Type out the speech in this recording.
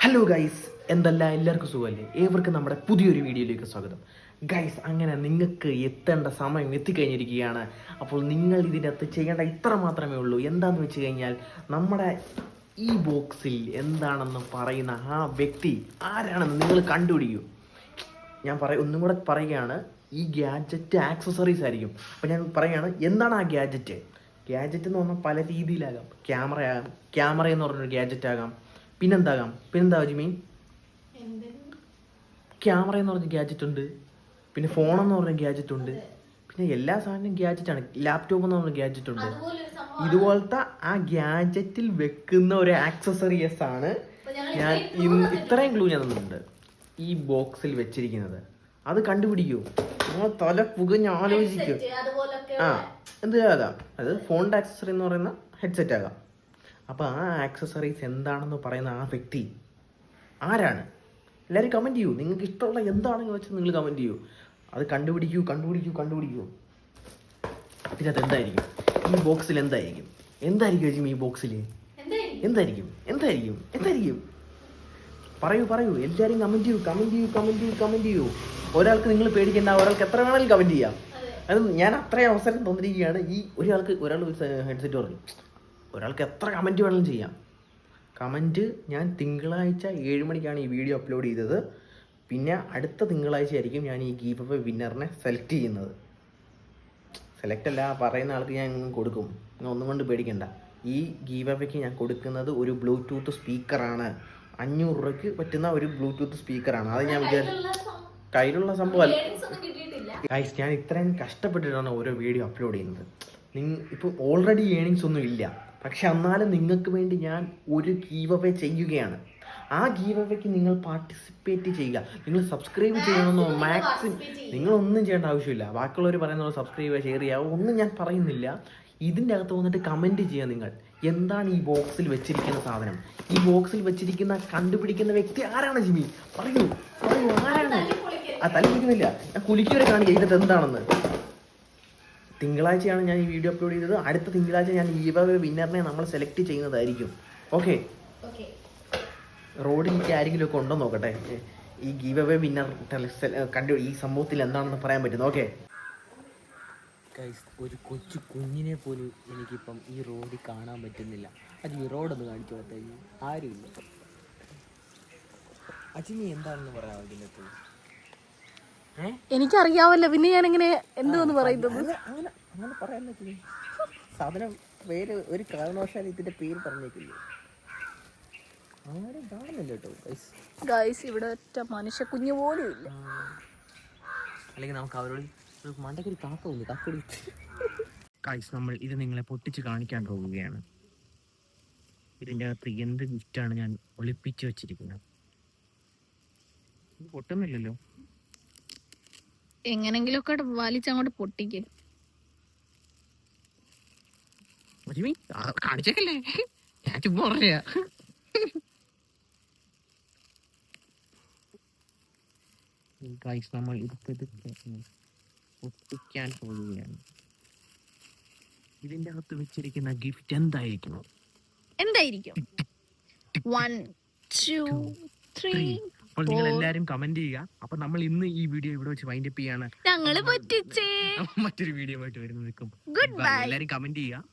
Hello guys, എന്തല്ല എല്ലാവർക്കും സുഖമല്ലേ? ഏവർക്കും നമ്മുടെ പുതിയൊരു വീഡിയോയിലേക്ക് സ്വാഗതം. ഗൈസ്, അങ്ങനെ നിങ്ങൾക്ക് എത്തേണ്ട സമയം എത്തിക്കഴിഞ്ഞിരിക്കുകയാണ്. അപ്പോൾ നിങ്ങൾ ഇതിൻ്റെ അകത്ത് ചെയ്യേണ്ട ഇത്ര മാത്രമേ ഉള്ളൂ. എന്താണെന്ന് വെച്ച് കഴിഞ്ഞാൽ, നമ്മുടെ ഈ ബോക്സിൽ എന്താണെന്ന് പറയുന്ന ആ വ്യക്തി ആരാണെന്ന് നിങ്ങൾ കണ്ടുപിടിക്കൂ. ഞാൻ ഒന്നും കൂടെ പറയുകയാണ്, ഈ ഗ്യാഡ്ജറ്റ് ആക്സസറീസ് ആയിരിക്കും. അപ്പോൾ ഞാൻ പറയുകയാണ്, എന്താണ് ആ ഗ്യാഡ്ജറ്റ് എന്ന് പറഞ്ഞാൽ പല രീതിയിലാകാം. ക്യാമറ എന്ന് പറഞ്ഞൊരു ഗ്യാഡ്ജറ്റ് ആകാം. പിന്നെന്താ ജിമീൻ? ക്യാമറ എന്ന് പറഞ്ഞ ഗ്യാഡ്ജറ്റ് ഉണ്ട്, പിന്നെ ഫോണെന്ന് പറഞ്ഞ ഗ്യാഡ്ജറ്റ് ഉണ്ട്, പിന്നെ എല്ലാ സാധനവും ഗ്യാഡ്ജറ്റാണ്. ലാപ്ടോപ്പ് എന്ന് പറഞ്ഞ ഗ്യാഡ്ജറ്റ് ഉണ്ട്. ഇതുപോലത്തെ ആ ഗ്യാഡ്ജറ്റിൽ വെക്കുന്ന ഒരു ആക്സസറീസ് ആണ് ഞാൻ ഇത്രയും ക്ലൂ ഞാൻ തന്നിട്ടുണ്ട് ഈ ബോക്സിൽ വെച്ചിരിക്കുന്നത്. അത് കണ്ടുപിടിക്കൂ. നിങ്ങൾ തല പുകഞ്ഞ് ആലോചിക്കൂ. ആകാം, അത് ഫോണിൻ്റെ ആക്സസറി എന്ന് പറയുന്ന ഹെഡ്സെറ്റ് ആകാം. അപ്പോൾ ആ ആക്സസറീസ് എന്താണെന്ന് പറയുന്ന ആ വ്യക്തി ആരാണ്? എല്ലാവരും കമൻറ്റ് ചെയ്യൂ. നിങ്ങൾക്ക് ഇഷ്ടമുള്ള എന്താണെന്ന് വെച്ചാൽ നിങ്ങൾ കമൻറ്റ് ചെയ്യൂ. അത് കണ്ടുപിടിക്കൂ. പിന്നെ അത് എന്തായിരിക്കും? ഈ ബോക്സിൽ എന്തായിരിക്കും ഈ ബോക്സിൽ എന്തായിരിക്കും? പറയൂ. എല്ലാവരും കമൻറ്റ് ചെയ്യൂ. ഒരാൾക്ക് നിങ്ങൾ പേടിക്കേണ്ട, ഒരാൾക്ക് എത്ര വേണമെങ്കിലും കമൻറ്റ് ചെയ്യാം. അത് ഞാൻ അത്രയും അവസരം തന്നിരിക്കുകയാണ്. ഈ ഒരാൾ ഒരു ഹെഡ്സെറ്റ് പറഞ്ഞു, ഒരാൾക്ക് എത്ര കമൻറ്റ് വേണമെങ്കിലും ചെയ്യാം. കമൻറ്റ് ഞാൻ തിങ്കളാഴ്ച 7 മണിക്കാണ് ഈ വീഡിയോ അപ്ലോഡ് ചെയ്തത്. പിന്നെ അടുത്ത തിങ്കളാഴ്ച ആയിരിക്കും ഞാൻ ഈ ഗീവ് അവേ വിന്നറിനെ സെലക്ട് ചെയ്യുന്നത്. സെലക്ട് അല്ല, പറയുന്ന ആൾക്ക് ഞാൻ കൊടുക്കും. നിങ്ങൾ ഒന്നും കൊണ്ട് പേടിക്കണ്ട. ഈ ഗീവ് അവേക്ക് ഞാൻ കൊടുക്കുന്നത് ഒരു ബ്ലൂടൂത്ത് സ്പീക്കറാണ്. 500 രൂപയ്ക്ക് പറ്റുന്ന ഒരു ബ്ലൂടൂത്ത് സ്പീക്കറാണ്. അത് ഞാൻ കയ്യിലുള്ള സംഭവം. ഗൈസ്, ഞാൻ ഇത്രയും കഷ്ടപ്പെട്ടിട്ടാണ് ഓരോ വീഡിയോ അപ്ലോഡ് ചെയ്യുന്നത്. ഇപ്പോൾ ഓൾറെഡി ഏണിങ്സ് ഒന്നും ഇല്ല, പക്ഷെ എന്നാലും നിങ്ങൾക്ക് വേണ്ടി ഞാൻ ഒരു ഗീവ് അവേ ചെയ്യുകയാണ്. ആ ഗീവ് അവേക്ക് നിങ്ങൾ പാർട്ടിസിപ്പേറ്റ് ചെയ്യുക. നിങ്ങൾ സബ്സ്ക്രൈബ് ചെയ്യണമെന്നോ നിങ്ങളൊന്നും ചെയ്യേണ്ട ആവശ്യമില്ല. ബാക്കിയുള്ളവർ പറയുന്നത് സബ്സ്ക്രൈബ് ഷെയർ ചെയ്യുക ഒന്നും ഞാൻ പറയുന്നില്ല. ഇതിൻ്റെ അകത്ത് വന്നിട്ട് കമൻറ്റ് ചെയ്യുക. നിങ്ങൾ എന്താണ് ഈ ബോക്സിൽ വെച്ചിരിക്കുന്ന സാധനം? ഈ ബോക്സിൽ വെച്ചിരിക്കുന്ന കണ്ടുപിടിക്കുന്ന വ്യക്തി ആരാണ്? ജിമി, പറയൂ ആരാണ്? തല്ലി കുലിക്കുന്നില്ല, ഞാൻ കുലിക്കുവരെ കാണിക്കുക ഇതിനകത്ത് എന്താണെന്ന്. തിങ്കളാഴ്ചയാണ് ഞാൻ ഈ വീഡിയോ അപ്ലോഡ് ചെയ്തത്. അടുത്ത തിങ്കളാഴ്ച ഞാൻ ഗീവ് അവേ വിന്നറിനെ നമ്മൾ സെലക്ട് ചെയ്യുന്നതായിരിക്കും. ഓക്കെ, റോഡിലേക്ക് ആരെങ്കിലും ഒക്കെ ഉണ്ടോ നോക്കട്ടെ. ഈ ഗീവ് അവേ വിന്നർ ഈ സംഭവത്തിൽ എന്താണെന്ന് പറയാൻ പറ്റുന്നു. ഓക്കെ ഗൈസ്, ഒരു കൊച്ചു കുഞ്ഞിനെ പോലും എനിക്കിപ്പം ഈ റോഡിൽ കാണാൻ പറ്റുന്നില്ല. അത് ഈ റോഡൊന്ന് കാണിച്ചു കൊടുത്തേ. ആരുമില്ല. അജിനി എന്താണെന്ന് പറയാം ഇതിനകത്ത്? എനിക്കറിയാവല്ലോ, പിന്നെ ഞാൻ എങ്ങനെ എന്തോന്ന് പറയുന്നത്? അങ്ങനെ പറയാൻ പറ്റില്ല. സാധനം വേറെ ഒരു കാരണവശാലും ഇതിന്റെ പേര് പറഞ്ഞേക്കില്ലേ? ആരും കാണുന്നില്ല കേട്ടോ ഗൈസ്. ഇവിടെ ഒറ്റ മനുഷ്യ കുഞ്ഞു പോലും ഇല്ല. അല്ലെങ്കിൽ നമുക്ക് അവരോട് മണ്ടക്കൊരു കാക്കയില്ല, കാക്കടി. ഗൈസ്, നമ്മൾ ഇത് നിങ്ങളെ പൊട്ടിച്ച് കാണിക്കാൻ പോവുകയാണ്. ഇതിൻ്റെ അകത്ത് എന്ത് ഗിഫ്റ്റാണ് ഞാൻ ഒളിപ്പിച്ച് വെച്ചിരിക്കുന്നത്? ഇത് പൊട്ടുന്നില്ലല്ലോ. എങ്ങനെങ്കിലും ഒക്കെ വലിച്ചങ്ങോട്ട് പൊട്ടിക്ക്. കാണിച്ചേക്കല്ലേ, ഞാൻ ചുമ്മാ പറയാ. ഗൈസ്, നമ്മൾ പൊട്ടിക്കാൻ പോവുകയാണ്. ഇതിന്റെ അകത്ത് വെച്ചിരിക്കുന്ന ഗിഫ്റ്റ് എന്തായിരിക്കും? 1 2 3. അപ്പോൾ നിങ്ങൾ എല്ലാരും കമന്റ് ചെയ്യുക. അപ്പൊ നമ്മൾ ഇന്ന് ഈ വീഡിയോ ഇവിടെ വെച്ച് വൈൻഡ് അപ്പ് ചെയ്യാണ്. ഞങ്ങള് പറ്റിച്ചേ. മറ്റൊരു വീഡിയോ ആയിട്ട് വരുന്നേക്കും. Good bye. എല്ലാരും കമന്റ് ചെയ്യുക.